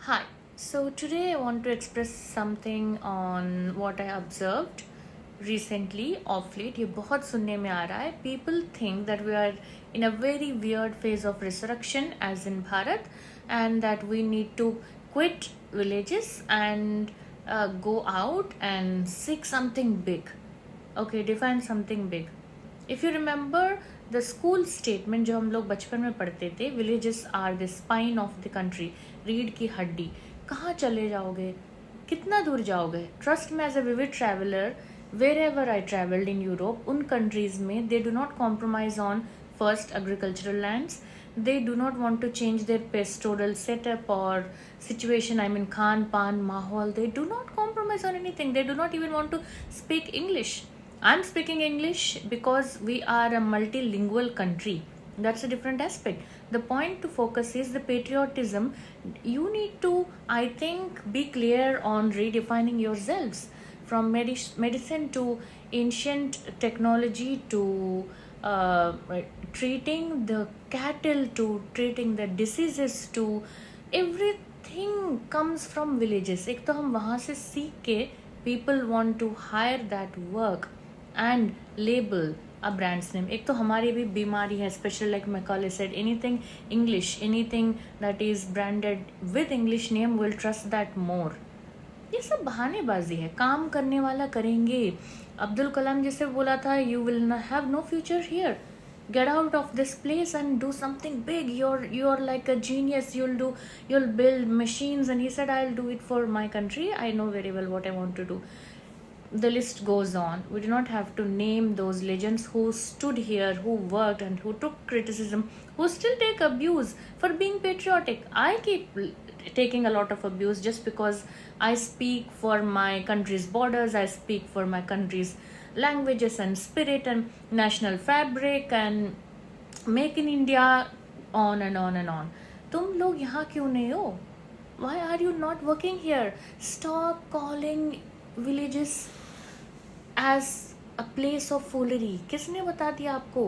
Hi. So today I want to express something on what I observed recently of late. ये बहुत सुनने में आ रहा है. People think that we are in a very weird phase of resurrection as in Bharat, and that we need to quit villages and go out and seek something big. Okay, define something big. If you remember the school statement जो हम लोग बचपन में पढ़ते थे, villages are the spine of the country, रीढ़ की हड्डी. कहाँ चले जाओगे, कितना दूर जाओगे? ट्रस्ट में, as a vivid traveller, wherever I travelled in Europe, उन कंट्रीज में they do not compromise on first agricultural lands. They do not want to change their pastoral setup or situation. I mean, khan pan mahol, they do not compromise on anything. They do not even want to speak English. I'm speaking English because we are a multilingual country. That's a different aspect. The point to focus is the patriotism. You need to, I think, be clear on redefining yourselves, from medicine to ancient technology to uh, treating the cattle to treating the diseases to everything comes from villages. एक तो हम वहाँ से सीख के people want to hire that work and label a brand's name. एक तो हमारी भी बीमारी है, especially like Macaulay said, anything English, anything that is branded with English name will trust that more. ये सब बहानेबाजी है. काम करने वाला करेंगे. अब्दुल कलाम जैसे बोला था, you will have no future here, get out of this place and do something big. You're like a genius. You'll build machines. And he said, I'll do it for my country. I know very well what I want to do. The list goes on. We do not have to name those legends who stood here, who worked and who took criticism, who still take abuse for being patriotic. I keep taking a lot of abuse just because I speak for my country's borders, I speak for my country's languages and spirit and national fabric and make in India, on and on and on. तुम लोग यहाँ क्यों नहीं हो? Why are you not working here? Stop calling villages as a place of foolery. किसने बता दिया आपको?